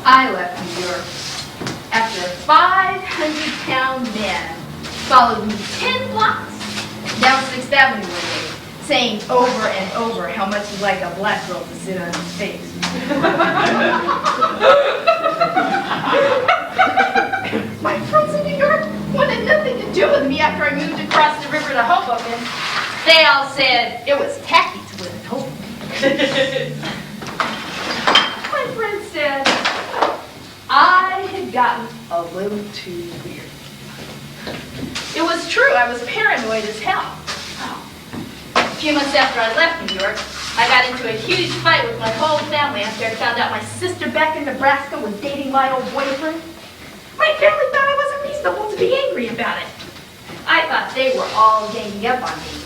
I left New York after a 500-pound man followed me 10 blocks down 6th Avenue one day, saying over and over how much he'd like a black girl to sit on his face. My friends in New York wanted nothing to do with me after I moved across the river to Hoboken. They all said it was tacky to live in Hoboken. My friend said I had gotten a little too weird. It was true, I was paranoid as hell. A few months after I left New York, I got into a huge fight with my whole family after I found out my sister back in Nebraska was dating my old boyfriend. My family thought I wasn't reasonable to be angry about it. I thought they were all ganging up on me.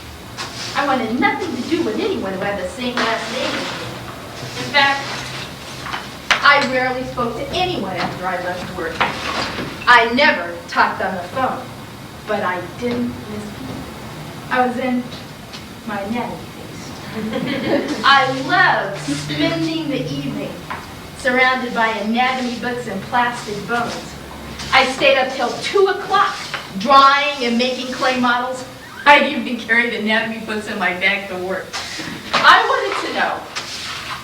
I wanted nothing to do with anyone who had the same last name as me. In fact, I rarely spoke to anyone after I left work. I never talked on the phone, but I didn't miss people. I was in my anatomy phase. I loved spending the evening surrounded by anatomy books and plastic bones. I stayed up till 2 o'clock drawing and making clay models. I even carried anatomy books in my bag to work. I wanted to know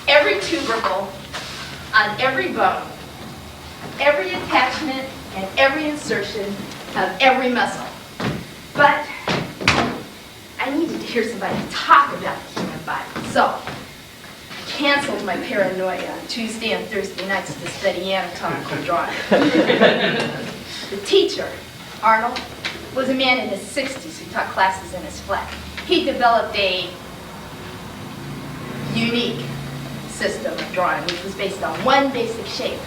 every tubercle on every bone, every attachment, and every insertion of every muscle. But I needed to hear somebody talk about the human body. So I canceled my paranoia on Tuesday and Thursday nights to study anatomical drawing. The teacher, Arnold, was a man in his 60s who taught classes in his flat. He developed a unique system of drawing, which was based on one basic shape,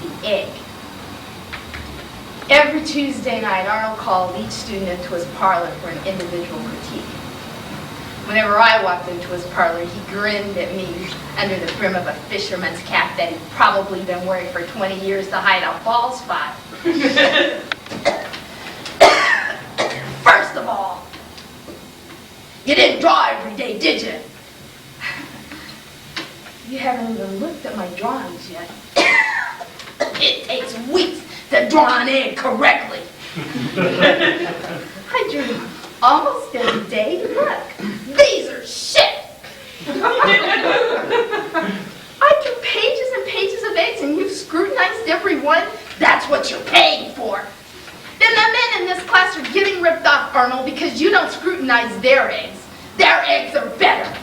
the egg. Every Tuesday night, Arnold called each student into his parlor for an individual critique. Whenever I walked into his parlor, he grinned at me under the brim of a fisherman's cap that he'd probably been wearing for 20 years to hide a bald spot. First of all, you didn't draw every day, did you? You haven't even looked at my drawings yet. It takes weeks to draw an egg correctly. I drew almost every day. Look, these are shit. I drew pages and pages of eggs and you've scrutinized every one. That's what you're paying for. Then the men in this class are getting ripped off, Arnold, because you don't scrutinize their eggs. Their eggs are better.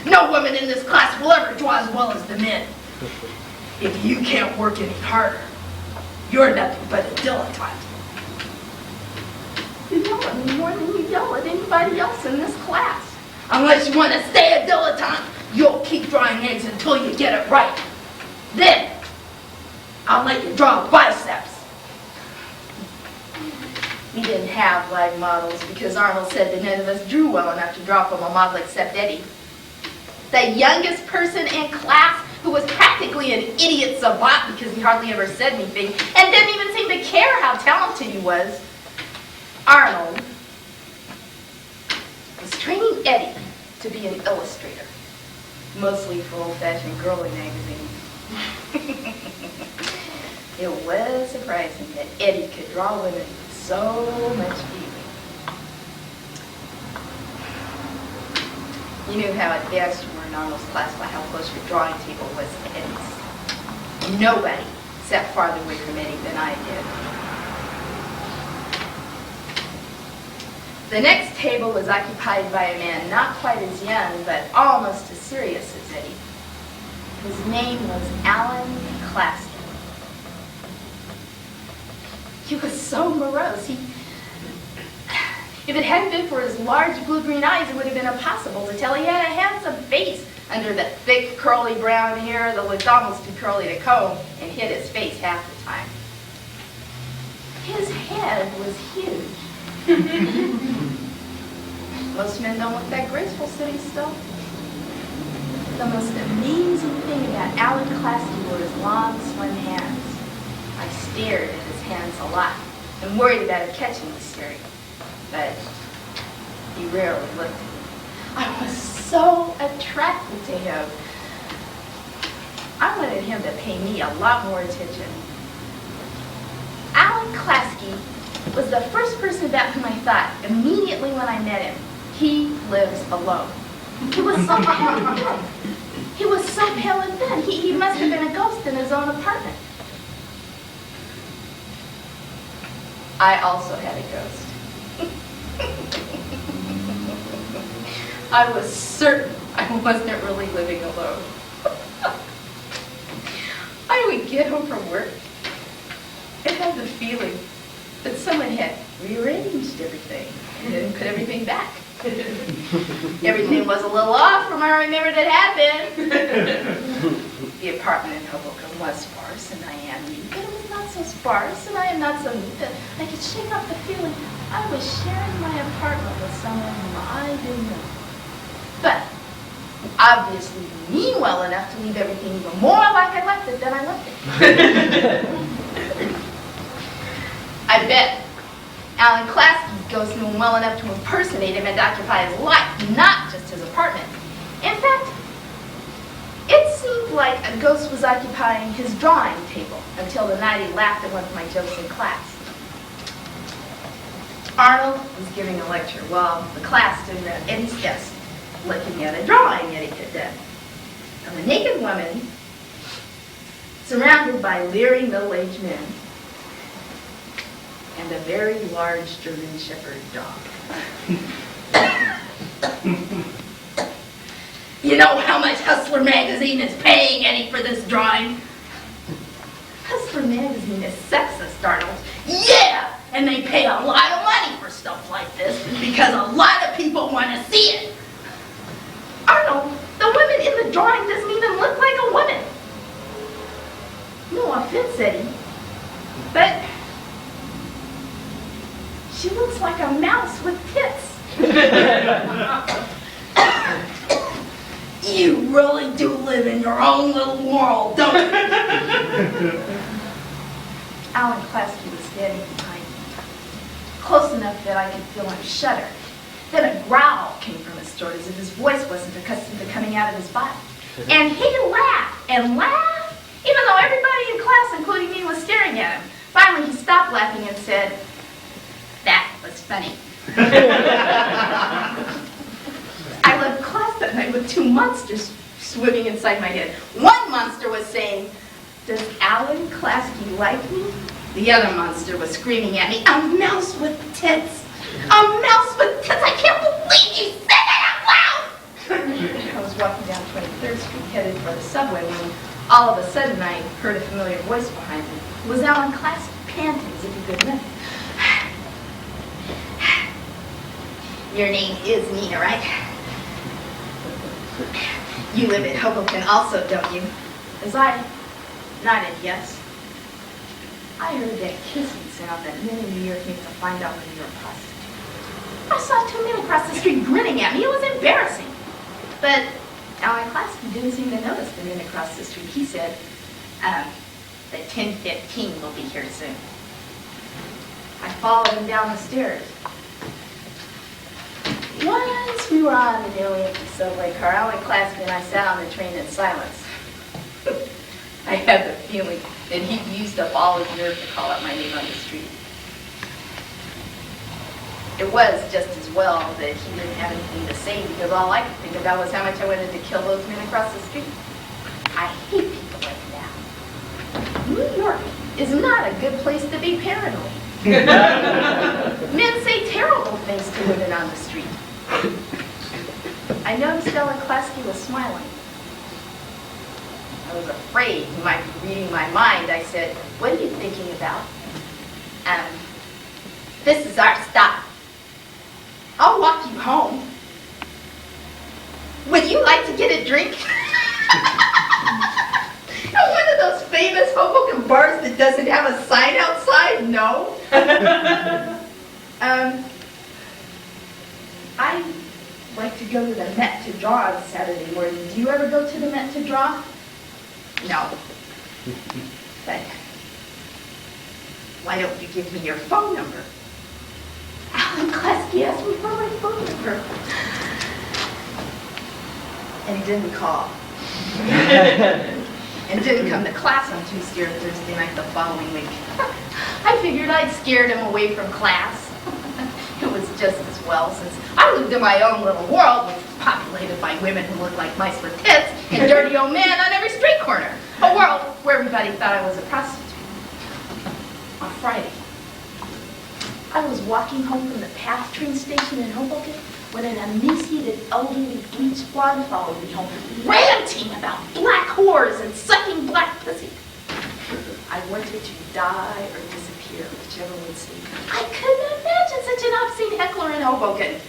No woman in this class will ever draw as well as the men. If you can't work any harder, you're nothing but a dilettante. You yell at me more than you yell at anybody else in this class. Unless you want to stay a dilettante, you'll keep drawing eggs until you get it right. Then, I'll let you draw biceps. We didn't have live models because Arnold said that none of us drew well enough to draw from a model except Eddie. The youngest person in class who was practically an idiot savant because he hardly ever said anything and didn't even seem to care how talented he was. Arnold was training Eddie to be an illustrator, mostly for old-fashioned girly magazines. It was surprising that Eddie could draw women with so much feeling. You knew how advanced you were in Arnold's class by how close your drawing table was to Eddie's. Nobody sat farther away from Eddie than I did. The next table was occupied by a man not quite as young, but almost as serious as Eddie. His name was Alan Klasky. He was so morose. If it hadn't been for his large blue-green eyes, it would have been impossible to tell he had a handsome face under the thick curly brown hair that looked almost too curly to comb and hid his face half the time. His head was huge. Most men don't look that graceful sitting still. The most amazing thing about Alan Klasky were his long, slim hands. I stared at his hands a lot and worried about him catching me staring, but he rarely looked at me. I was so attracted to him. I wanted him to pay me a lot more attention. Alan Klasky was the first person about whom I thought immediately when I met him. He lives alone. He was so pale and thin. He was so pale and thin. He must have been a ghost in his own apartment. I also had a ghost. I was certain I wasn't really living alone. I would get home from work and have the feeling that someone had rearranged everything and then put everything back. Everything was a little off from where I remembered it had been. The apartment in Hoboken was sparse, and I am neat, but it was not so sparse, and I am not so neat that I could shake off the feeling I was sharing my apartment with someone whom I didn't know. But obviously mean well enough to leave everything even more like I left it than I left it. I bet Alan Klasky's ghost knew him well enough to impersonate him and occupy his life, not just his apartment. In fact, it seemed like a ghost was occupying his drawing table until the night he laughed at one of my jokes in class. Arnold was giving a lecture while the class stood at Eddie's desk looking at a drawing Eddie had done of a naked woman surrounded by leering middle-aged men and a very large German Shepherd dog. You know how much Hustler magazine is paying Eddie for this drawing? Hustler magazine is sexist, Arnold. Yeah! And they pay a lot of money for stuff like this because a lot of people want to see it. Arnold, the woman in the drawing doesn't even look like a woman. No offense, Eddie, but she looks like a mouse with tits. You really do live in your own little world, don't you? Alan Klasky was standing behind me, close enough that I could feel him shudder. Then a growl came from his throat as if his voice wasn't accustomed to coming out of his body. And he laughed and laughed, even though everybody in class, including me, was staring at him. Finally, he stopped laughing and said, "That was funny." I left class that night with two monsters swimming inside my head. One monster was saying, "Does Alan Klasky like me?" The other monster was screaming at me, "A mouse with tits! A mouse with tits! I can't believe you said that out loud!" I was walking down 23rd Street headed for the subway when all of a sudden I heard a familiar voice behind me. It was Alan Klasky panting as if he could lift. "Your name is Nena, right? You live in Hoboken also, don't you?" As I nodded yes, I heard that kissing sound that men in New York make to find out when you're a prostitute. I saw two men across the street grinning at me. It was embarrassing. But Alan Klasky didn't seem to notice the men across the street. He said, "The 10:15 will be here soon." I followed him down the stairs. Once we were on the nearly empty subway car, Alan Klasky and I sat on the train in silence. I had the feeling that he'd used up all his nerve to call out my name on the street. It was just as well that he didn't have anything to say because all I could think about was how much I wanted to kill those men across the street. I hate people like that. New York is not a good place to be paranoid. Men say terrible things to women on the street. I noticed Alan Klasky was smiling. I was afraid he might be reading my mind. I said, "What are you thinking about?" "This is our stop. I'll walk you home." Would you like to get a drink? One of those famous Hoboken bars that doesn't have a sign outside? No. I like to go to the Met to draw on Saturday morning. Do you ever go to the Met to draw? No. But why don't you give me your phone number? Alan Klasky asked me for my phone number. And didn't call. And didn't come to class on Tuesday or Thursday night the following week. I figured I'd scared him away from class. It was just as well, since I lived in my own little world, which was populated by women who looked like mice with tits and dirty old men on every street corner. A world where everybody thought I was a prostitute. On Friday, I was walking home from the PATH train station in Hoboken when an emaciated elderly bleached blonde followed me home, ranting about black whores and sucking black pussy. I wanted to die or disappear, whichever would save me. I couldn't imagine such an obscene heckler in Hoboken.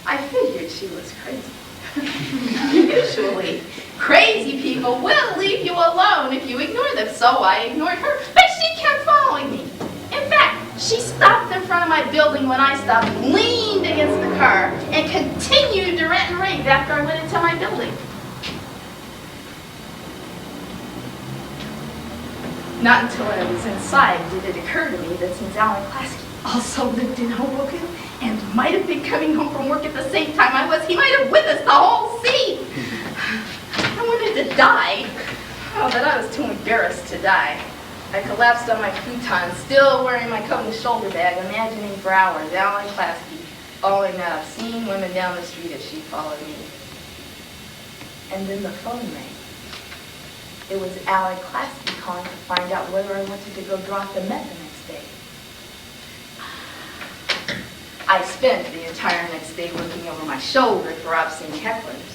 I figured she was crazy. Usually, crazy people will leave you alone if you ignore them, so I ignored her, but she kept following me. In fact, she stopped in front of my building when I stopped, leaned against the car, and continued to rant and rave after I went into my building. Not until I was inside did it occur to me that since Alan Klasky also lived in Hoboken and might have been coming home from work at the same time I was, he might have witnessed the whole scene. I wanted to die, but I was too embarrassed to die. I collapsed on my futon, still wearing my coat and shoulder bag, imagining for hours Alan Klasky following that obscene women down the street as she followed me. And then the phone rang. It was Alan Klasky calling to find out whether I wanted to go draw at the Met the next day. I spent the entire next day looking over my shoulder for obscene hecklers.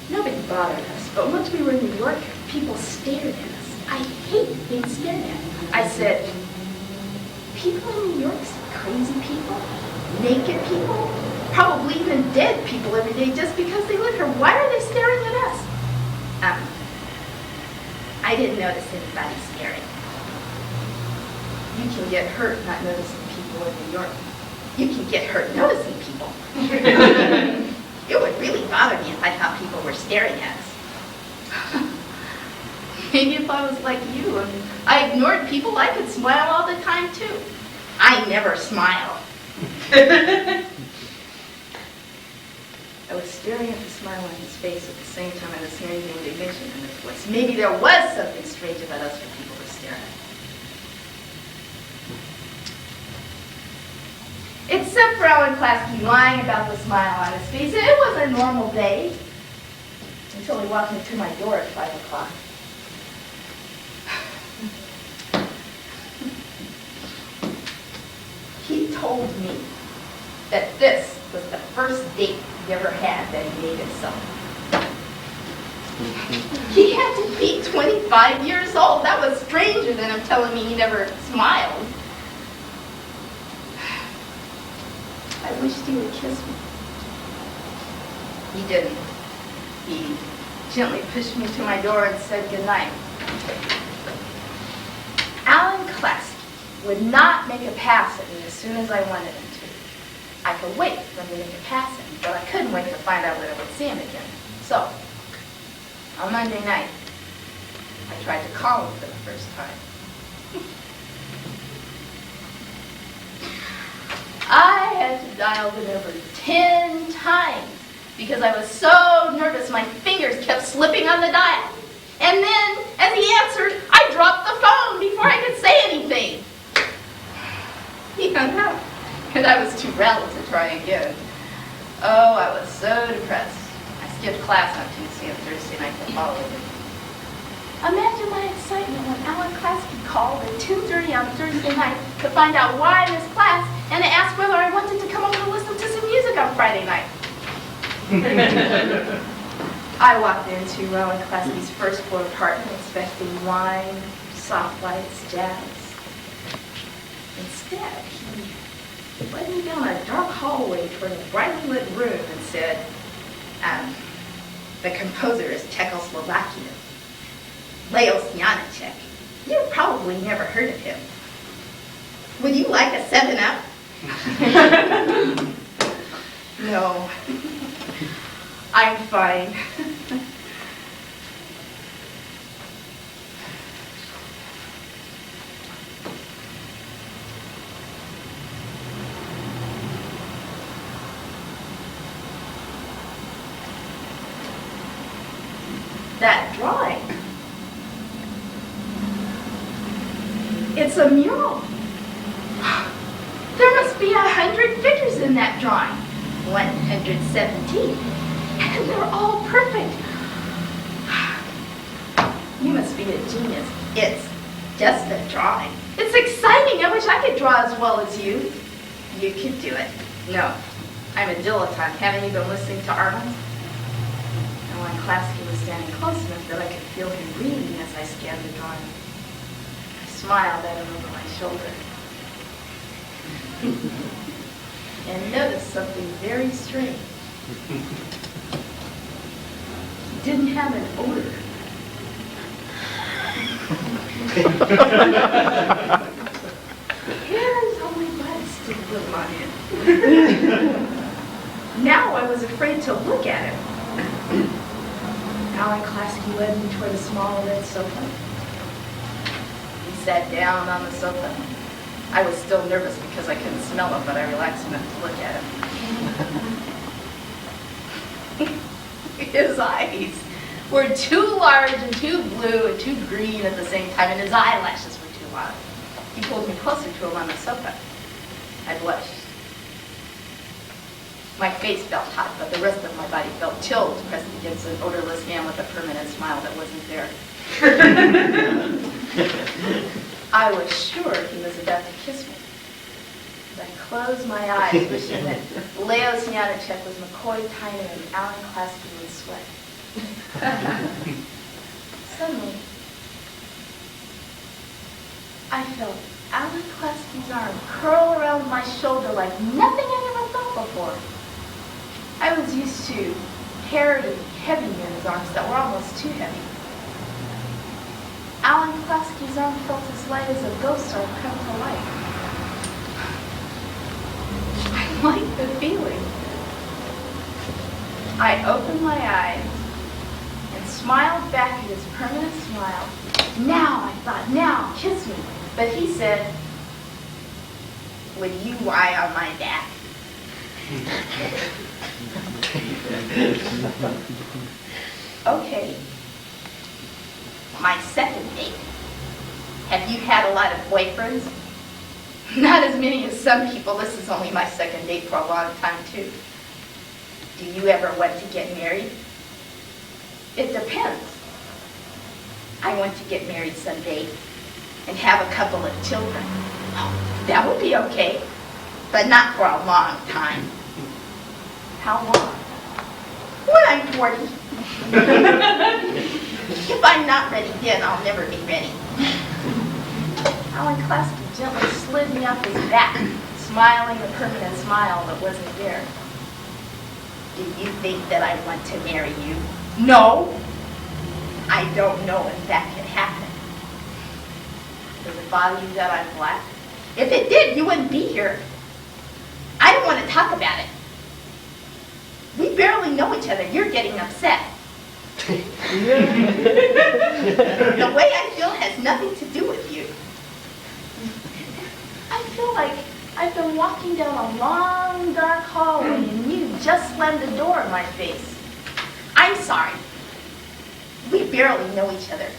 Nobody bothered us, but once we were in New York, people stared at us. I hate being stared at. I said, people in New York see crazy people, naked people, probably even dead people every day just because they live here. Why are they staring at us? I didn't notice anybody staring. You can get hurt not noticing people in New York. You can get hurt noticing people. It would really bother me if I thought people were staring at us. Maybe if I was like you and I ignored people, I could smile all the time too. I never smile. I was staring at the smile on his face at the same time I was hearing the indignation in his voice. Maybe there was something strange about us for people to stare at. Except for Alan Klasky lying about the smile on his face, it was a normal day until he walked into my door at 5 o'clock. He told me that this was the first date he ever had that he made himself. He had to be 25 years old. That was stranger than him telling me he never smiled. I wished he would kiss me. He didn't. He gently pushed me to my door and said goodnight. Alan Klasky would not make a pass at me as soon as I wanted him to. I could wait for him to make a pass at me, but I couldn't wait to find out whether I would see him again. So, on Monday night, I tried to call him for the first time. I had to dial the number 10 times because I was so nervous my fingers kept slipping on the dial. And then, as he answered, I dropped the phone before I could say anything. He hung up, and I was too rattled to try again. Oh, I was so depressed. I skipped class on Tuesday and Thursday night the following week. Imagine my excitement when Alan Klasky called at 2:30 on Thursday night to find out why I missed class and to ask whether I wanted to come over to listen to some music on Friday night. I walked into Alan Klasky's first floor apartment expecting wine, soft lights, jazz. Instead, he was led me down a dark hallway toward a brightly lit room and said, the composer is Czechoslovakian. Leos Janáček. You've probably never heard of him. Would you like a 7-Up? No. I'm fine. That drawing. It's a mural. There must be 100 figures in that drawing. 117. And they're all perfect. You must be a genius. It's just a drawing. It's exciting. I wish I could draw as well as you. You could do it. No, I'm a dilettante. Haven't you been listening to Arnold? And when Klasky was standing close enough that I could feel him reading as I scanned the drawing, I smiled at him over my shoulder. And noticed something very strange. He didn't have an odor. Here's only buds to live on it. Now I was afraid to look at him. Alan Klasky led me toward a small red sofa. He sat down on the sofa. I was still nervous because I couldn't smell him, but I relaxed enough to look at him. His eyes were too large and too blue and too green at the same time, and his eyelashes were too long. He pulled me closer to him on the sofa. I blushed. My face felt hot, but the rest of my body felt chilled pressed against an odorless hand with a permanent smile that wasn't there. I was sure he was about to kiss me. I closed my eyes, wishing that Leos Janáček was McCoy Tyner and Alan Klasky would sweat. Suddenly, I felt Alan Klasky's arm curl around my shoulder like nothing I ever felt before. I was used to hair to be heavy in his arms that were almost too heavy. Alan Klasky's arm felt as light as a ghost arm come to life. I liked the feeling. I opened my eyes and smiled back at his permanent smile. Now, I thought, now, kiss me. But he said, would you lie on my back? Okay. My second date. Have you had a lot of boyfriends? Not as many as some people. This is only my second date for a long time, too. Do you ever want to get married? It depends. I want to get married someday and have a couple of children. Oh, that would be okay, but not for a long time. How long? When I'm 40. If I'm not ready then, I'll never be ready. Alan Klasky gently slid me off his back, smiling a permanent smile that wasn't there. Do you think that I want to marry you? No. I don't know if that can happen. Does it bother you that I'm black? If it did, you wouldn't be here. I don't want to talk about it. We barely know each other. You're getting upset. The way I feel has nothing to do with you. I feel like I've been walking down a long, dark hallway and you just slammed the door in my face. I'm sorry. We barely know each other.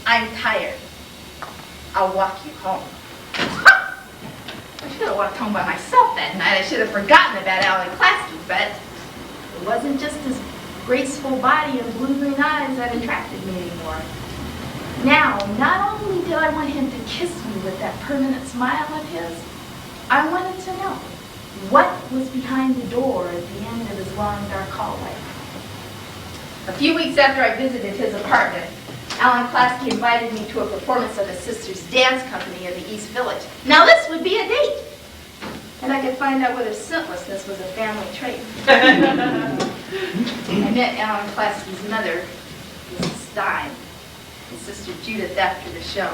I'm tired. I'll walk you home. I should have walked home by myself that night. I should have forgotten about Alan Klasky, but it wasn't just his graceful body and blue-green eyes that attracted me anymore. Now, not only did I want him to kiss me with that permanent smile of his, I wanted to know what was behind the door at the end of his long, dark hallway. A few weeks after I visited his apartment, Alan Klasky invited me to a performance of his sister's dance company in the East Village. Now this would be a date. I could find out whether scentlessness was a family trait. I met Alan Klasky's mother, Mrs. Stein, and Sister Judith after the show.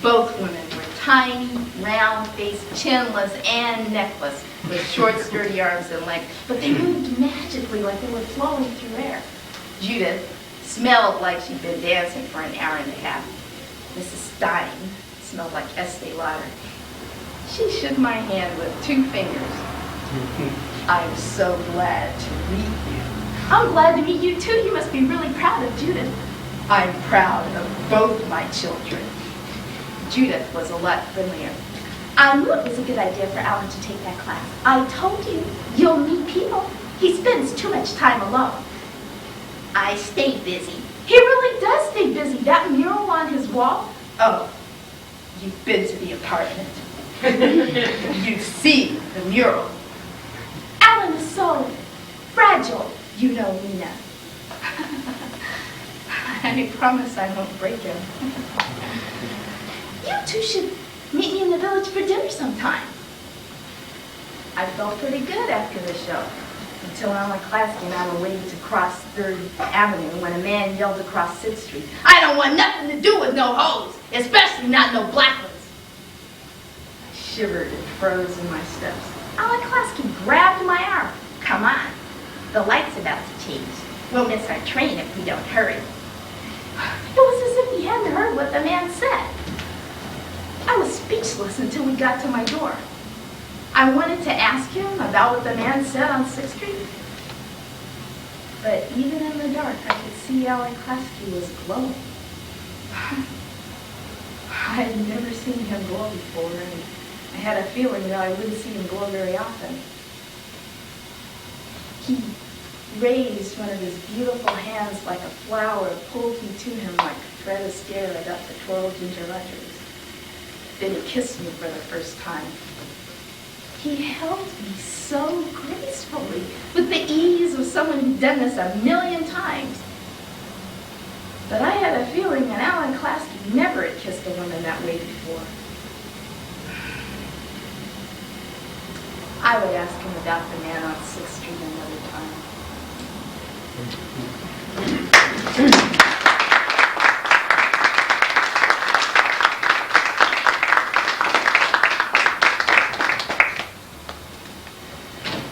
Both women were tiny, round-faced, chinless, and neckless, with short, sturdy arms and legs, but they moved magically like they were flowing through air. Judith smelled like she'd been dancing for an hour and a half. Mrs. Stein smelled like Estee Lauder. She shook my hand with 2 fingers. I'm so glad to meet you. I'm glad to meet you too. You must be really proud of Judith. I'm proud of both my children. Judith was a lot friendlier. I knew it was a good idea for Alan to take that class. I told you, you'll meet people. He spends too much time alone. I stay busy. He really does stay busy. That mural on his wall? Oh, you've been to the apartment. You've seen the mural. Alan is so fragile, you know, Nena. I promise I won't break him. You two should meet me in the village for dinner sometime. I felt pretty good after the show, until Alan Klasky and I were waiting to cross 3rd Avenue when a man yelled across 6th Street, "I don't want nothing to do with no hoes, especially not no black ones." I shivered and froze in my steps. Alan Klasky grabbed my arm. "Come on, the light's about to change. We'll miss our train if we don't hurry." It was as if he hadn't heard what the man said. I was speechless until we got to my door. I wanted to ask him about what the man said on 6th Street. But even in the dark, I could see Alan Klasky was glowing. I had never seen him glow before, and I had a feeling that I wouldn't see him glow very often. He raised one of his beautiful hands like a flower, pulled me to him like Fred Astaire about the 12 ginger ledgers. Then he kissed me for the first time. He held me so gracefully, with the ease of someone who'd done this 1,000,000 times. But I had a feeling that Alan Klasky never had kissed a woman that way before. I would ask him about the man on 6th Street another time.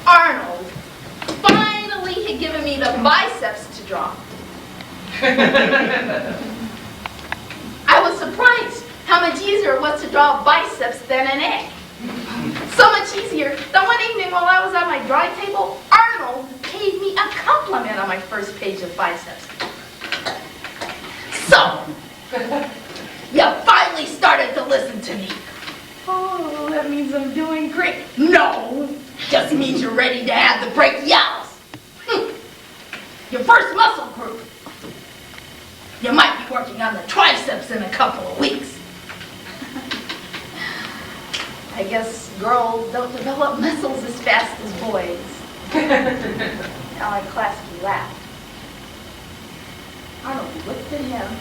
Arnold finally had given me the biceps to draw. I was surprised how much easier it was to draw biceps than an egg. So much easier that one evening while I was at my drawing table, Arnold paid me a compliment on my first page of biceps. "So, you finally started to listen to me." "Oh, that means I'm doing great." "No, just means you're ready to have the brachialis. Your first muscle group. You might be working on the triceps in a couple of weeks." I guess girls don't develop muscles as fast as boys. Alan Klasky laughed. Arnold looked at him,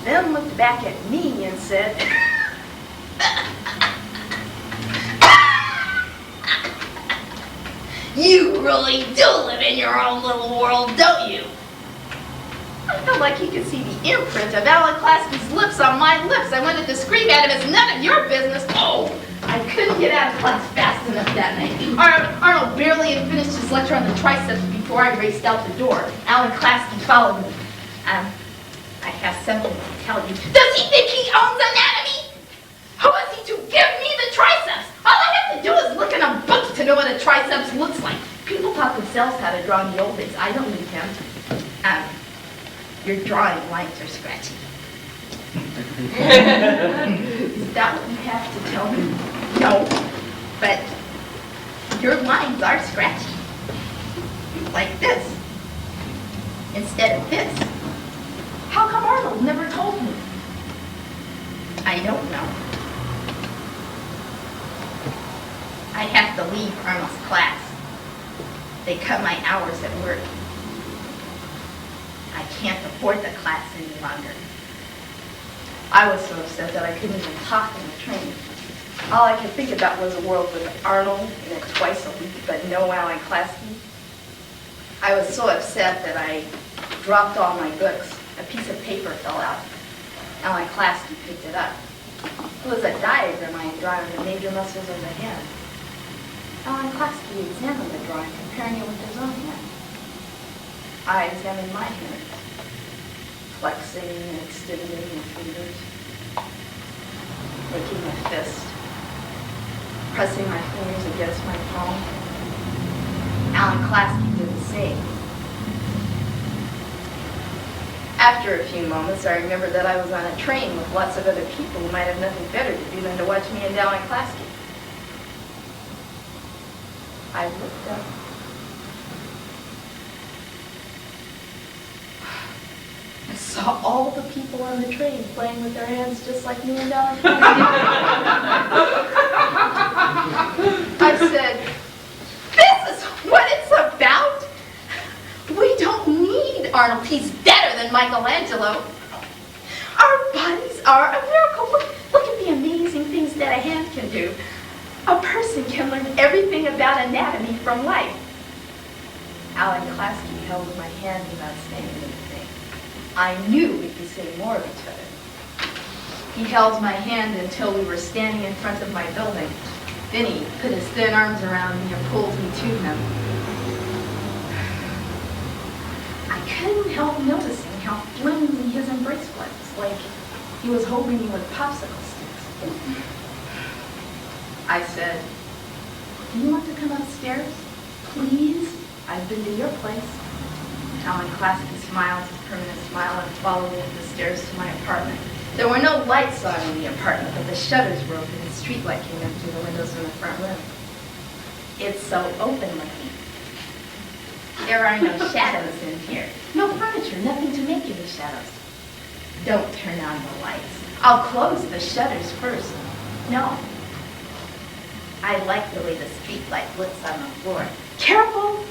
then looked back at me and said, "You really do live in your own little world, don't you?" I felt like he could see the imprint of Alan Klasky's lips on my lips. I wanted to scream at him, "It's none of your business." Oh, I couldn't get out of class fast enough that night. Arnold barely had finished his lecture on the triceps before I raced out the door. Alan Klasky followed me. I have something to tell you. Does he think he owns anatomy? Who is he to give me the triceps? All I have to do is look in a book to know what a triceps looks like. People taught themselves how to draw in the old days. I don't need him. Your drawing lines are scratchy. Is that what you have to tell me? No, but your lines are scratchy. Like this, instead of this. How come Arnold never told me? I don't know. I have to leave Arnold's class. They cut my hours at work. I can't afford the class any longer. I was so upset that I couldn't even talk in the train. All I could think about was a world with Arnold in it twice a week, but no Alan Klasky. I was so upset that I dropped all my books. A piece of paper fell out. Alan Klasky picked it up. It was a diagram I had drawn of the major muscles of the hand. Alan Klasky examined the drawing, comparing it with his own hand. I examined my hand, flexing and extending my fingers, making a fist, pressing my fingers against my palm. Alan Klasky did the same. After a few moments, I remembered that I was on a train with lots of other people who might have nothing better to do than to watch me and Alan Klasky. I looked up. I saw all the people on the train playing with their hands just like me and Alan Klasky. I said, "This is what it's about? We don't need Arnold. He's better than Michelangelo. Our bodies are a miracle. Look at the amazing things that a hand can do. A person can learn everything about anatomy from life." Alan Klasky held my hand without saying anything. I knew we'd be seeing more of each other. He held my hand until we were standing in front of my building. Then he put his thin arms around me and pulled me to him. I couldn't help noticing how flimsy his embrace was, like he was holding me with popsicle sticks. I said, "Do you want to come upstairs? Please? I've been to your place." Alan Klasky smiled his permanent smile and followed me up the stairs to my apartment. There were no lights on in the apartment, but the shutters were open and street light came in through the windows in the front room. It's so open-looking. There are no shadows in here. No furniture, nothing to make any shadows. Don't turn on the lights. I'll close the shutters first. No. I like the way the street light looks on the floor. Careful!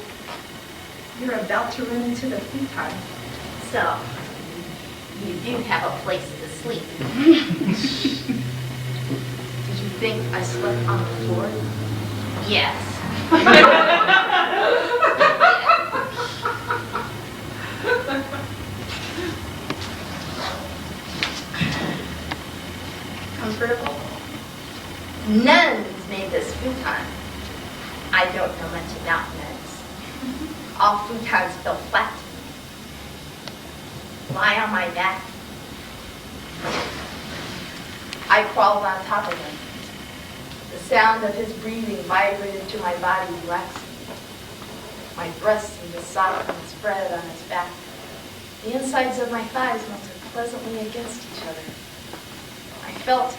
You're about to run into the futon. So, you do have a place to sleep. Did you think I slept on the floor? Yes. Comfortable? Nuns made this futon. I don't know much about nuns. All futons feel flat to me. Lie on my back. I crawled on top of him. The sound of his breathing vibrated to my body, relaxing me. My breasts seemed to soften and spread on his back. The insides of my thighs melted pleasantly against each other. I felt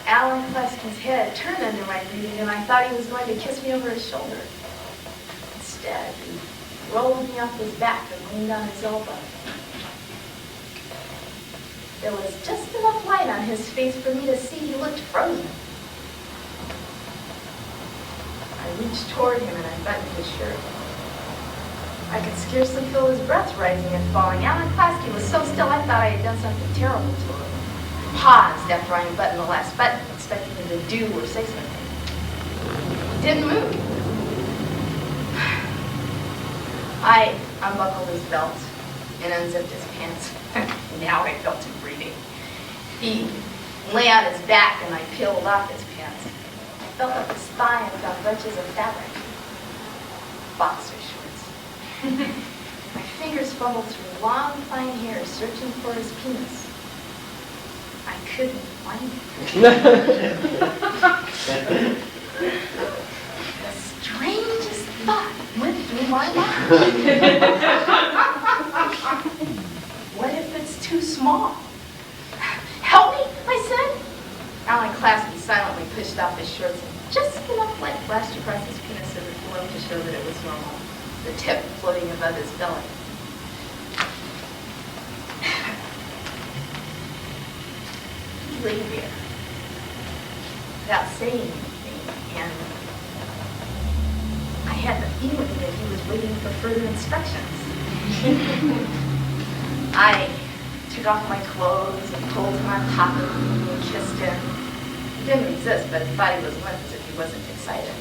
Alan Klasky's head turn under my breathing, and I thought he was going to kiss me over his shoulder. Instead, he rolled me off his back and leaned on his elbow. There was just enough light on his face for me to see he looked frozen. I reached toward him and I buttoned his shirt. I could scarcely feel his breath rising and falling. Alan Klasky was so still I thought I had done something terrible to him. I paused after I unbuttoned the last button, expecting him to do or say something. He didn't move. I unbuckled his belt and unzipped his pants. Now I felt him breathing. He lay on his back and I peeled off his pants. I felt up his thigh and found bunches of fabric. Boxer shorts. My fingers fumbled through long, fine hair, searching for his penis. I couldn't find it. The strangest thought went through my mind. What if it's too small? Help me, I said. Alan Klasky silently pushed off his shorts and just enough light flashed across his penis as it glowed to show that it was normal, the tip floating above his belly. He lay there without saying anything, and I had the feeling that he was waiting for further instructions. I took off my clothes and pulled him on top of me and kissed him. He didn't resist, but he thought he was limp as if he wasn't excited.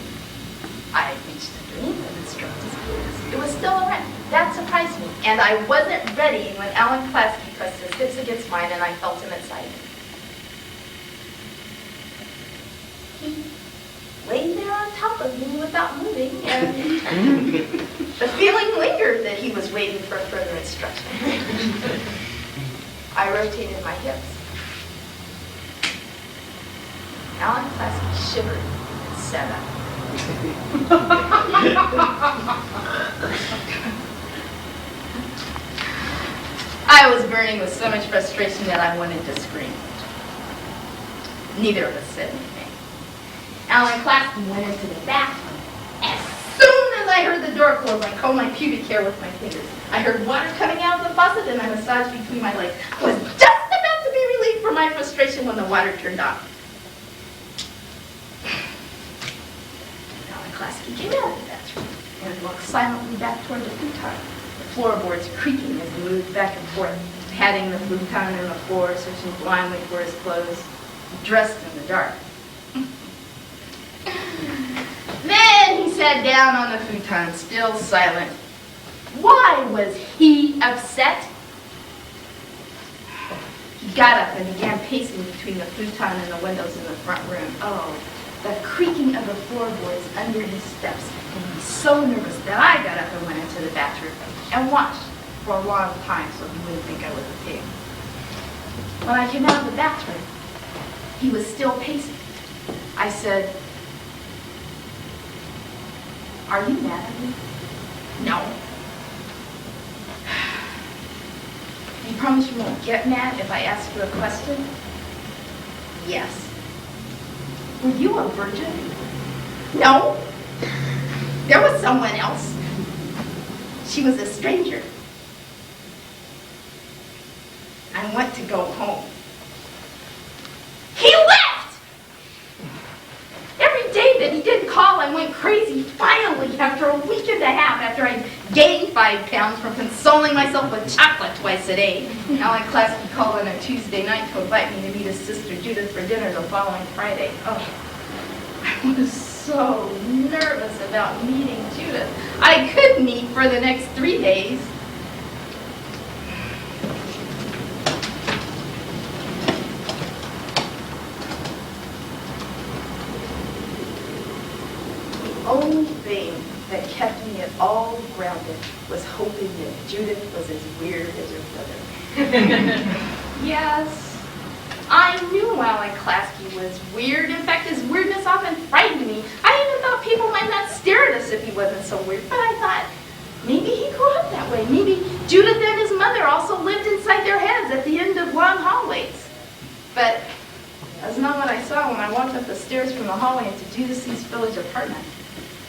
I reached a dream and stroked his penis. It was still around. That surprised me. And I wasn't ready when Alan Klasky pressed his hips against mine and I felt him inside me. He lay there on top of me without moving, and the feeling lingered that he was waiting for further instruction. I rotated my hips. Alan Klasky shivered and sat up. I was burning with so much frustration that I wanted to scream. Neither of us said anything. Alan Klasky went into the bathroom. As soon as I heard the door close, I combed my pubic hair with my fingers. I heard water coming out of the faucet and I massaged between my legs. I was just about to be relieved from my frustration when the water turned off. Alan Klasky came out of the bathroom and walked silently back toward the futon, the floorboards creaking as he moved back and forth, patting the futon and the floor, searching blindly for his clothes, dressed in the dark. Then he sat down on the futon, still silent. Why was he upset? He got up and began pacing between the futon and the windows in the front room. Oh, the creaking of the floorboards under his steps made me so nervous that I got up and went into the bathroom and watched for a long time so he wouldn't think I was a pig. When I came out of the bathroom, he was still pacing. I said, "Are you mad at me?" "No." "You promise you won't get mad if I ask you a question?" "Yes." "Were you a virgin?" "No. There was someone else. She was a stranger. I want to go home." He left! Every day that he didn't call, I went crazy. Finally, after a week and a half, after I gained 5 pounds from consoling myself with chocolate twice a day, Alan Klasky called on a Tuesday night to invite me to meet his sister Judith for dinner the following Friday. Oh, I was so nervous about meeting Judith. I couldn't eat for the next 3 days. The only thing that kept me at all grounded was hoping that Judith was as weird as her brother. Yes, I knew Alan Klasky was weird. In fact, his weirdness often frightened me. I even thought people might not stare at us if he wasn't so weird. But I thought, maybe he grew up that way. Maybe Judith and his mother also lived inside their heads at the end of long hallways. But that's not what I saw when I walked up the stairs from the hallway into Judith's East Village apartment.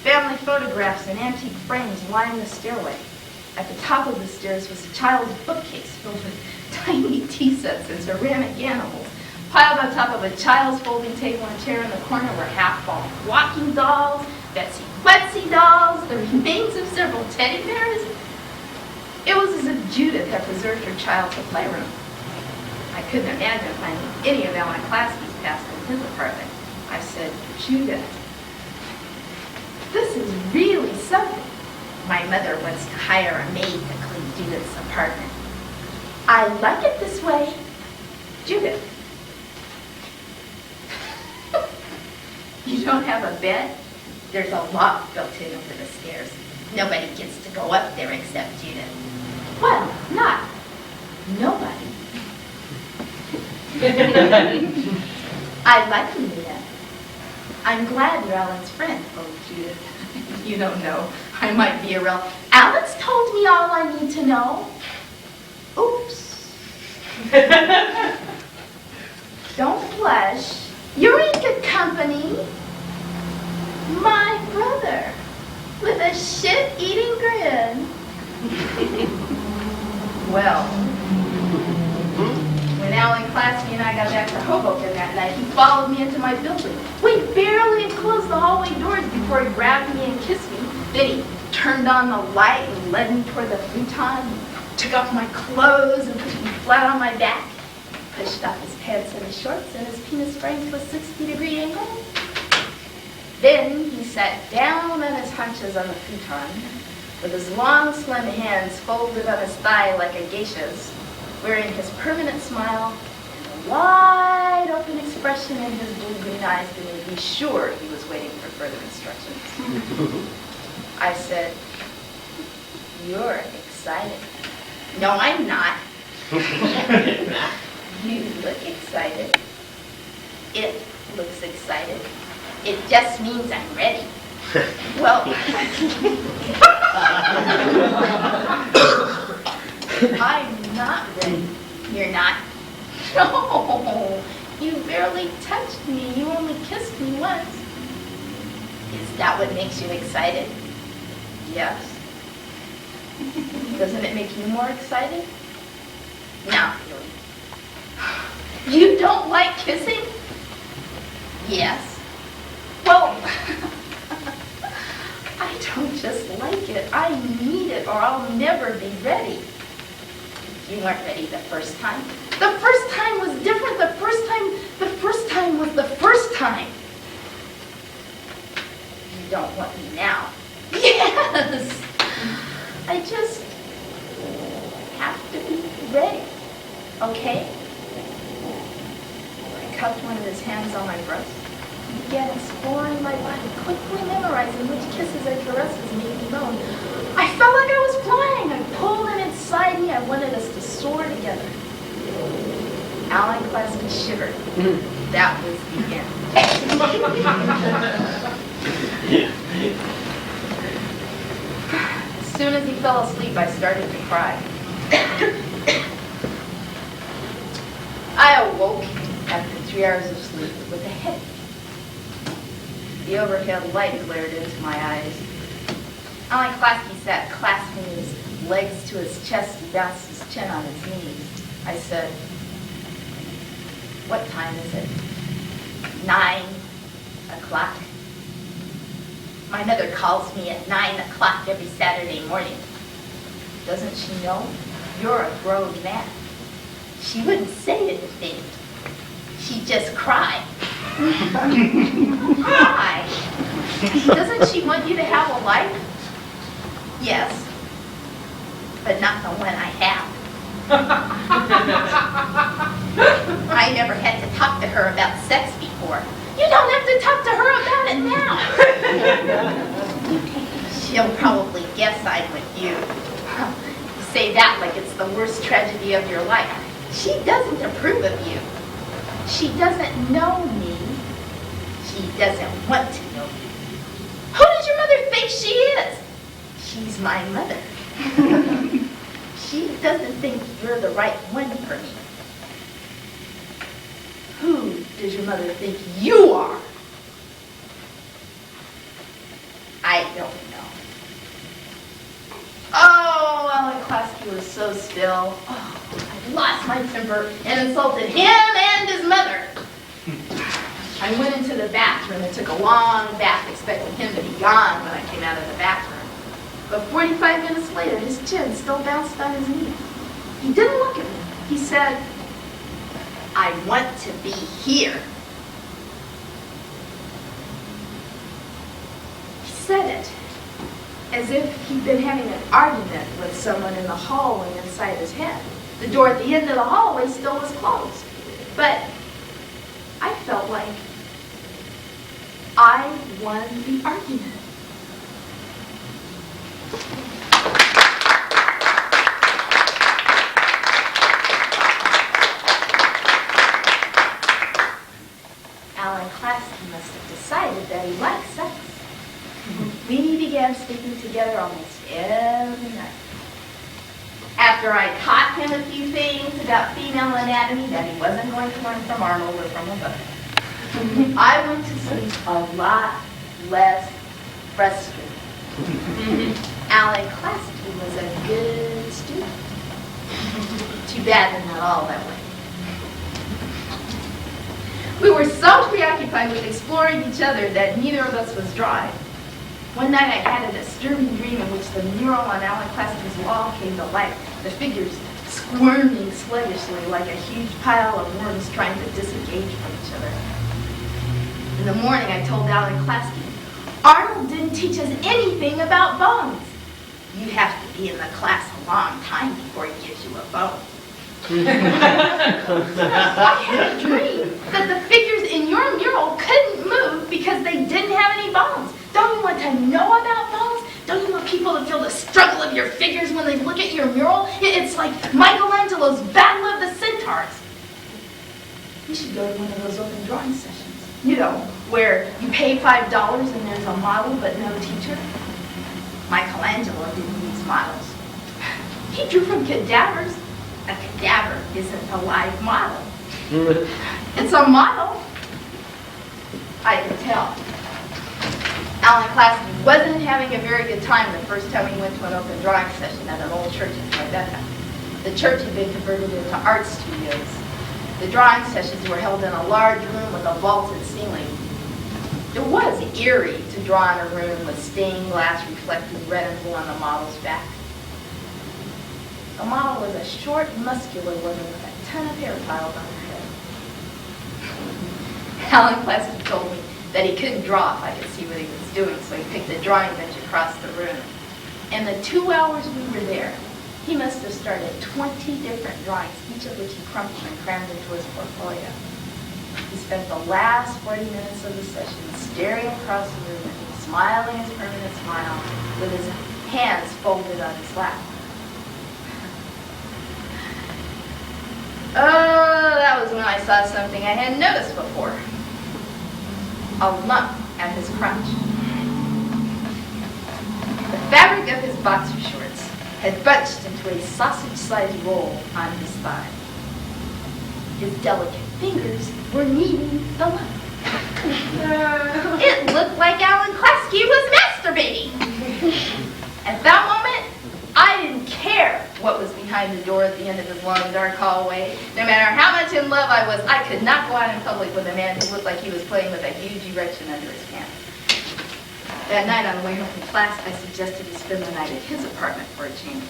Family photographs and antique frames lined the stairway. At the top of the stairs was a child's bookcase filled with tiny tea sets and ceramic animals. Piled on top of a child's folding table and chair in the corner were half-ball walking dolls, Betsy Betsy dolls, the remains of several teddy bears. It was as if Judith had preserved her childhood playroom. I couldn't imagine finding any of Alan Klasky's past in his apartment. I said, "Judith, this is really something. My mother wants to hire a maid to clean Judith's apartment. I like it this way. Judith." "You don't have a bed?" "There's a lock built in under the stairs. Nobody gets to go up there except Judith." "Well, not nobody." "I like you, Nena. I'm glad you're Alan's friend." "Oh, Judith, you don't know. I might be a rel—" "Alan's told me all I need to know." "Oops." "Don't blush. You're in good company. My brother, with a shit-eating grin." Well, when Alan Klasky and I got back to Hoboken that night, he followed me into my building. We barely had closed the hallway doors before he grabbed me and kissed me. Then he turned on the light and led me toward the futon. He took off my clothes and put me flat on my back. pushed off his pants and his shorts, and his penis sprang to a 60-degree angle. Then he sat down on his haunches on the futon, with his long, slim hands folded on his thigh like a geisha's, wearing his permanent smile and a wide-open expression in his blue-green eyes that made me sure he was waiting for further instructions. I said, "You're excited." "No, I'm not." "You look excited." "It looks excited. It just means I'm ready." "Well, I'm not ready." "You're not?" "No, you barely touched me. You only kissed me once." "Is that what makes you excited?" "Yes." "Doesn't it make you more excited?" "Not really." "You don't like kissing?" "Yes." "Well, I don't just like it. I need it, or I'll never be ready." "You weren't ready the first time." "The first time was different. The first time was the first time." "You don't want me now?" "Yes. I just have to be ready. Okay?" I cupped one of his hands on my breast. He began exploring my body, quickly memorizing which kisses and caresses made me moan. I felt like I was flying. I pulled him inside me. I wanted us to soar together. Alan Klasky shivered. That was the end. As soon as he fell asleep, I started to cry. I awoke after 3 hours of sleep with a headache. The overhead light glared into my eyes. Alan Klasky sat clasping his legs to his chest and bounced his chin on his knees. I said, "What time is it?" 9 o'clock. My mother calls me at 9 o'clock every Saturday morning. Doesn't she know you're a grown man? She wouldn't say anything. She'd just cry. Why? Doesn't she want you to have a life? Yes, but not the one I have. I never had to talk to her about sex before. You don't have to talk to her about it now. She'll probably guess I'm with you. You say that like it's the worst tragedy of your life. She doesn't approve of you. She doesn't know me. She doesn't want to know you. Who does your mother think she is? She's my mother. She doesn't think you're the right one for me. Who does your mother think you are? I don't know. Oh, Alan Klasky was so still. Oh, I lost my temper and insulted him and his mother. I went into the bathroom and took a long bath, expecting him to be gone when I came out of the bathroom. But 45 minutes later, his chin still bounced on his knee. He didn't look at me. He said, "I want to be here." He said it as if he'd been having an argument with someone in the hallway inside his head. The door at the end of the hallway still was closed. But I felt like I won the argument. Alan Klasky must have decided that he liked sex. We began sleeping together almost every night. After I taught him a few things about female anatomy that he wasn't going to learn from Arnold or from a book, I went to sleep a lot less frustrated. Alan Klasky was a good student. Too bad they're not all that way. We were so preoccupied with exploring each other that neither of us was dry. One night I had a disturbing dream in which the mural on Alan Klasky's wall came to life. The figures squirming sluggishly like a huge pile of worms trying to disengage from each other. In the morning, I told Alan Klasky, Arnold didn't teach us anything about bones. You have to be in the class a long time before he gives you a bone. I had a dream that the figures in your mural couldn't move because they didn't have any bones. Don't you want to know about bones? Don't you want people to feel the struggle of your figures when they look at your mural? It's like Michelangelo's Battle of the Centaurs. You should go to one of those open drawing sessions. You know, where you pay $5 and there's a model but no teacher. Michelangelo didn't use models. He drew from cadavers. A cadaver isn't a live model. It's a model. I can tell. Alan Klasky wasn't having a very good time the first time he went to an open drawing session at an old church in Roberta. The church had been converted into art studios. The drawing sessions were held in a large room with a vaulted ceiling. It was eerie to draw in a room with stained glass reflecting red and blue on the model's back. The model was a short, muscular woman with a ton of hair piled on her head. Alan Klasky told me that he couldn't draw if I could see what he was doing, so he picked a drawing bench across the room. In the 2 hours we were there, he must have started 20 different drawings, each of which he crumpled and crammed into his portfolio. He spent the last 40 minutes of the session staring across the room at me, smiling his permanent smile, with his hands folded on his lap. Oh, that was when I saw something I hadn't noticed before. A lump at his crotch. The fabric of his boxer shorts had bunched into a sausage-sized roll on his thigh. His delicate fingers were kneading the lump. It looked like Alan Klasky was masturbating. At that moment, I didn't care what was behind the door at the end of his long, dark hallway. No matter how much in love I was, I could not go out in public with a man who looked like he was playing with a huge erection under his pants. That night on the way home from class, I suggested he spend the night at his apartment for a change.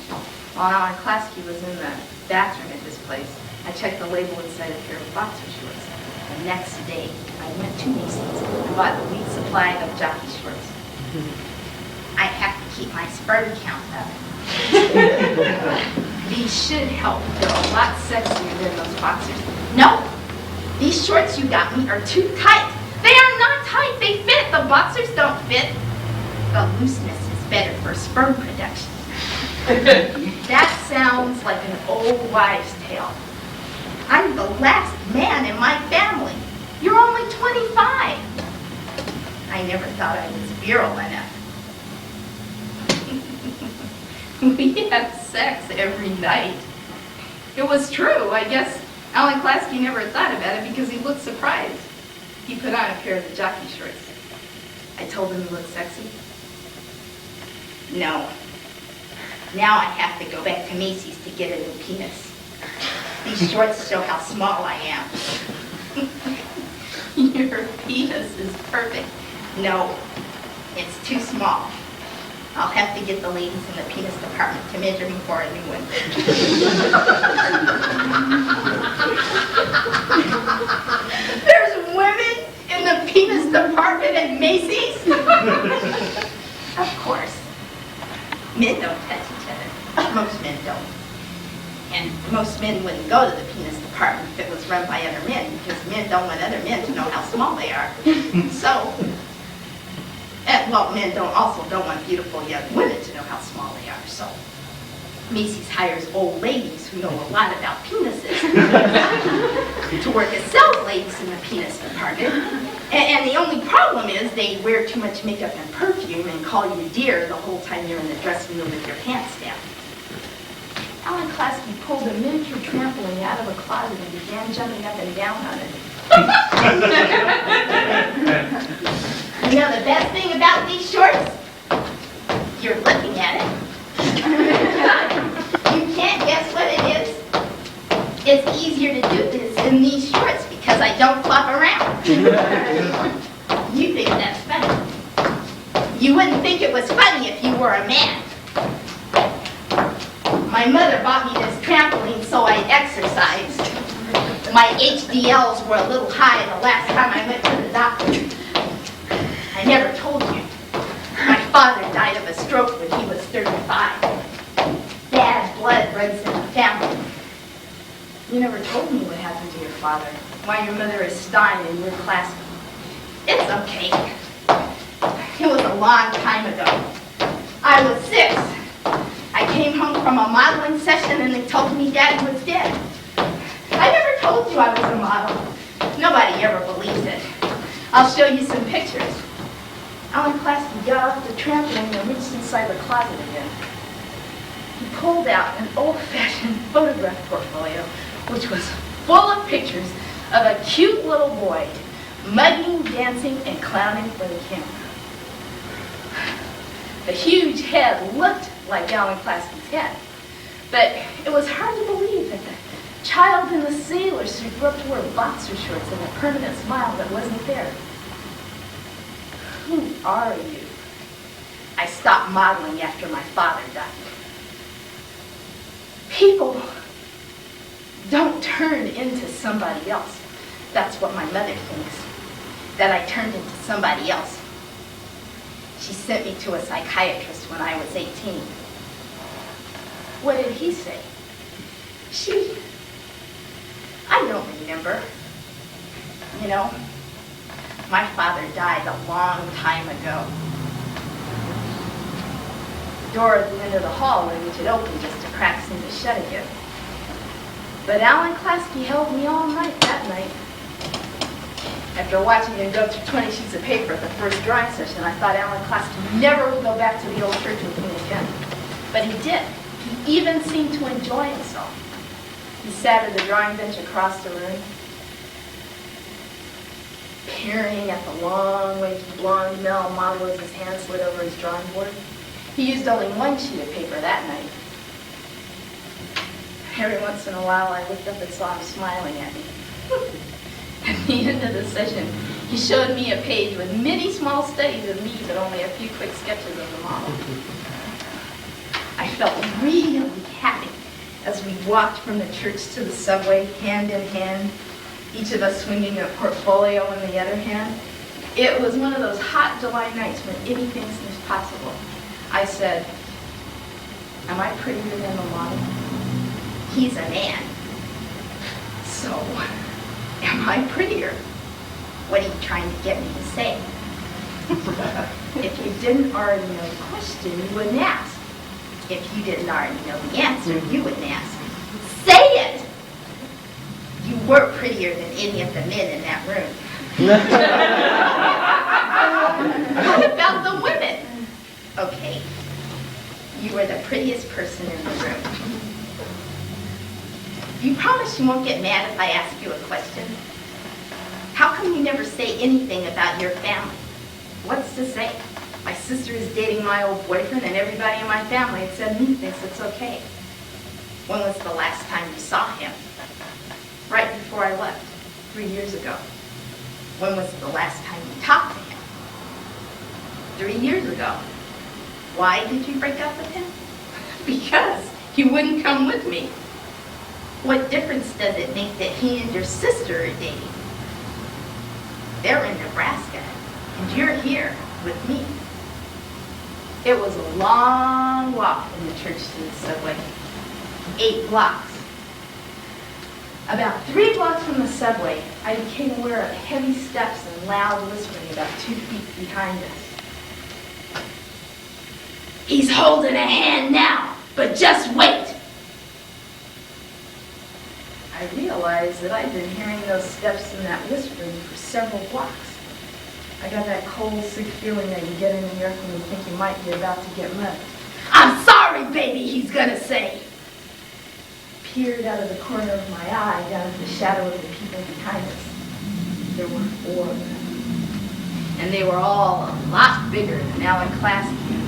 While Alan Klasky was in the bathroom at his place, I checked the label inside a pair of boxer shorts. The next day, I went to Macy's and bought a week's supply of jockey shorts. I have to keep my sperm count up. These should help feel a lot sexier than those boxers. No, these shorts you got me are too tight. They are not tight, they fit. The boxers don't fit. The looseness is better for sperm production. That sounds like an old wives' tale. I'm the last man in my family. You're only 25. I never thought I was virile enough. We had sex every night. It was true. I guess Alan Klasky never thought about it because he looked surprised. He put on a pair of the jockey shorts. I told him he looked sexy. No. Now I have to go back to Macy's to get a new penis. These shorts show how small I am. Your penis is perfect. No, it's too small. I'll have to get the ladies in the penis department to measure me for a new one. There's women in the penis department at Macy's? Of course. Men don't touch each other. Most men don't. And most men wouldn't go to the penis department if it was run by other men, because men don't want other men to know how small they are. So, men don't want beautiful young women to know how small they are. So, Macy's hires old ladies who know a lot about penises to work as sales ladies in the penis department. And the only problem is they wear too much makeup and perfume and call you dear the whole time you're in the dressing room with your pants down. Alan Klasky pulled a miniature trampoline out of a closet and began jumping up and down on it. You know the best thing about these shorts? You're looking at it. You can't guess what it is. It's easier to do this in these shorts because I don't flop around. You think that's funny. You wouldn't think it was funny if you were a man. My mother bought me this trampoline so I exercised. My HDLs were a little high the last time I went to the doctor. I never told you. My father died of a stroke when he was 35. Bad blood runs in the family. You never told me what happened to your father. Why your mother is Stein and you're Klasky. It's okay. It was a long time ago. I was 6. I came home from a modeling session and they told me Daddy was dead. I never told you I was a model. Nobody ever believes it. I'll show you some pictures. Alan Klasky got off the trampoline and reached inside the closet again. He pulled out an old-fashioned photograph portfolio, which was full of pictures of a cute little boy mugging, dancing, and clowning for the camera. The huge head looked like Alan Klasky's head, but it was hard to believe that the child in the sailor suit grew up to wear boxer shorts and a permanent smile that wasn't there. Who are you? I stopped modeling after my father died. People don't turn into somebody else. That's what my mother thinks, that I turned into somebody else. She sent me to a psychiatrist when I was 18. What did he say? I don't remember. You know, my father died a long time ago. The door at the end of the hallway, which had opened just a crack, seemed to shut again. But Alan Klasky held me all night that night. After watching him go through 20 sheets of paper at the first drawing session, I thought Alan Klasky never would go back to the old church with me again. But he did. He even seemed to enjoy himself. He sat at the drawing bench across the room, peering at the long, lanky blonde male model as his hand slid over his drawing board. He used only one sheet of paper that night. Every once in a while, I looked up and saw him smiling at me. At the end of the session, he showed me a page with many small studies of me, but only a few quick sketches of the model. I felt really happy as we walked from the church to the subway, hand in hand, each of us swinging a portfolio in the other hand. It was one of those hot July nights when anything seems possible. I said, "Am I prettier than the model?" He's a man. So, am I prettier? What are you trying to get me to say? If you didn't already know the question, you wouldn't ask. If you didn't already know the answer, you wouldn't ask. Say it! You were prettier than any of the men in that room. What about the women? Okay, you were the prettiest person in the room. You promise you won't get mad if I ask you a question? How come you never say anything about your family? What's to say? My sister is dating my old boyfriend and everybody in my family except me thinks it's okay. When was the last time you saw him? Right before I left, 3 years ago. When was the last time you talked to him? 3 years ago. Why did you break up with him? Because he wouldn't come with me. What difference does it make that he and your sister are dating? They're in Nebraska, and you're here with me. It was a long walk from the church to the subway. 8 blocks. About 3 blocks from the subway, I became aware of heavy steps and loud whispering about 2 feet behind us. He's holding a hand now, but just wait. I realized that I'd been hearing those steps and that whispering for several blocks. I got that cold, sick feeling that you get in New York when you think you might be about to get mugged. "I'm sorry, baby," he's gonna say. Peered out of the corner of my eye down at the shadow of the people behind us. There were 4 of them. And they were all a lot bigger than Alan Klasky.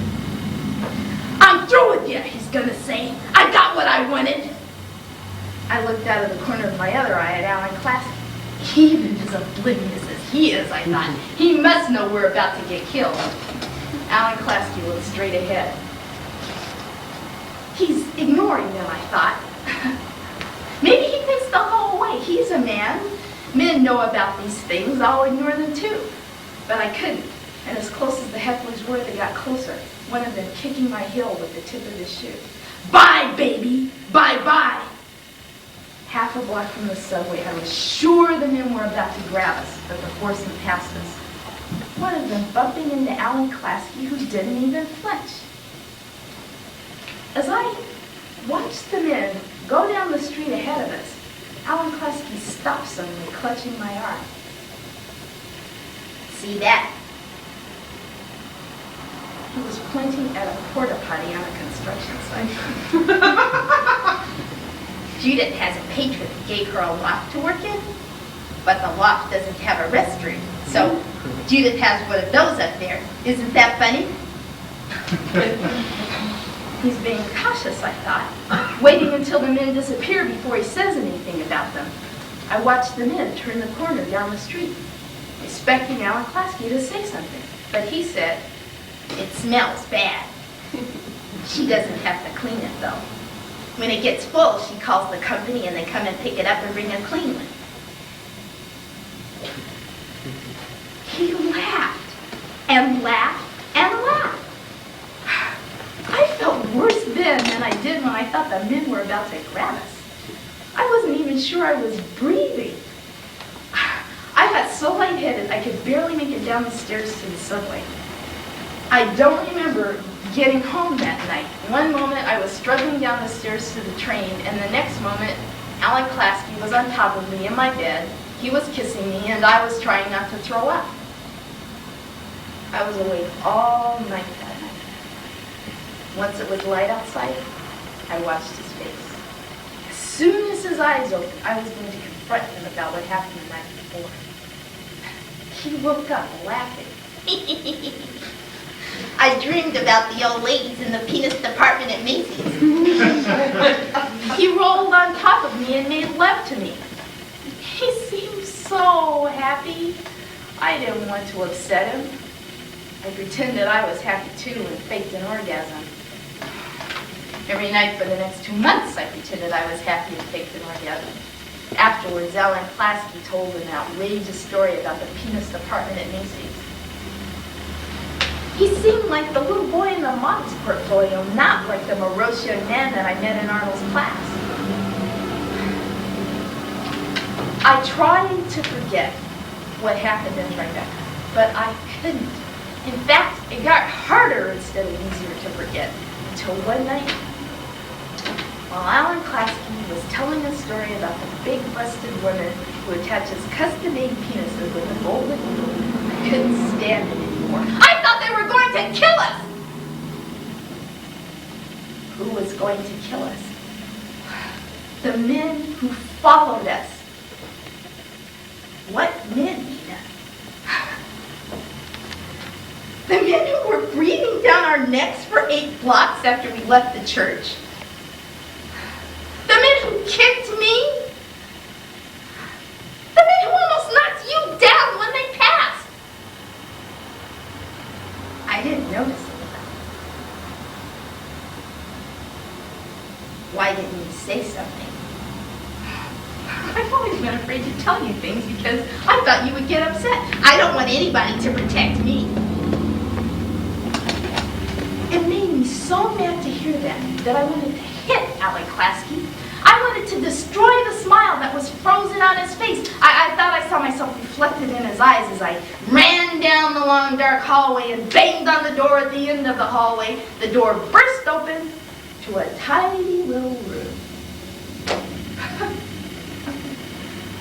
"I'm through with you," he's gonna say. "I got what I wanted." I looked out of the corner of my other eye at Alan Klasky. Even as oblivious as he is, I thought, he must know we're about to get killed. Alan Klasky looked straight ahead. He's ignoring them, I thought. Maybe he thinks they'll go away. He's a man. Men know about these things. I'll ignore them too. But I couldn't. And as close as the hecklers were, they got closer. One of them kicking my heel with the tip of his shoe. Bye, baby! Bye-bye! Half a block from the subway, I was sure the men were about to grab us, but the horseman passed us. One of them bumping into Alan Klasky, who didn't even flinch. As I watched the men go down the street ahead of us, Alan Klasky stopped suddenly, clutching my arm. See that? He was pointing at a porta potty on a construction site. Judith has a patron who gave her a loft to work in, but the loft doesn't have a restroom. So Judith has one of those up there. Isn't that funny? He's being cautious, I thought, waiting until the men disappear before he says anything about them. I watched the men turn the corner down the street, expecting Alan Klasky to say something. But he said, "It smells bad." She doesn't have to clean it, though. When it gets full, she calls the company and they come and pick it up and bring a clean one. He laughed and laughed and laughed. I felt worse then than I did when I thought the men were about to grab us. I wasn't even sure I was breathing. I got so lightheaded I could barely make it down the stairs to the subway. I don't remember getting home that night. One moment I was struggling down the stairs to the train, and the next moment Alan Klasky was on top of me in my bed. He was kissing me, and I was trying not to throw up. I was awake all night that night. Once it was light outside, I watched his face. As soon as his eyes opened, I was going to confront him about what happened the night before. He woke up laughing. I dreamed about the old ladies in the penis department at Macy's. He rolled on top of me and made love to me. He seemed so happy. I didn't want to upset him. I pretended I was happy too and faked an orgasm. Every night for the next 2 months, I pretended I was happy and faked an orgasm. Afterwards, Alan Klasky told an outrageous story about the penis department at Macy's. He seemed like the little boy in the models portfolio, not like the morose young man that I met in Arnold's class. I tried to forget what happened in Roberta, but I couldn't. In fact, it got harder instead of easier to forget, until one night, while Alan Klasky was telling a story about the big-breasted woman who attaches custom-made penises with a golden needle, I couldn't stand it anymore. I thought they were going to kill us! Who was going to kill us? The men who followed us. What men, Nena? The men who were breathing down our necks for 8 blocks after we left the church? The men who kicked me? The men who almost knocked you down when they passed? I didn't notice it. Why didn't you say something? I've always been afraid to tell you things because I thought you would get upset. I don't want anybody to protect me. It made me so mad to hear that I wanted to hit Alan Klasky. I wanted to destroy the smile that was frozen on his face. I thought I saw myself reflected in his eyes as I ran down the long dark hallway and banged on the door at the end of the hallway. The door burst open to a tiny little room.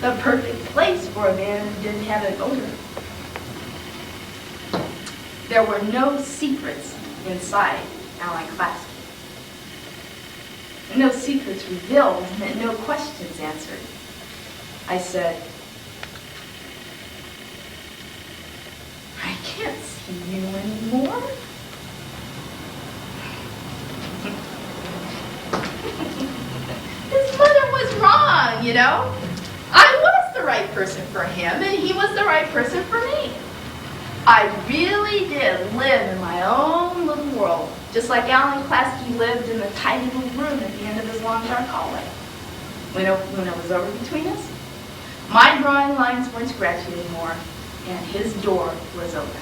The perfect place for a man who didn't have an odor. There were no secrets inside Alan Klasky. No secrets revealed and no questions answered. I said, I can't see you anymore. His mother was wrong, you know. I was the right person for him, and he was the right person for me. I really did live in my own little world. world, just like Alan Klasky lived in the tiny little room at the end of his long dark hallway. When it was over between us, my drawing lines weren't scratchy anymore, and his door was open.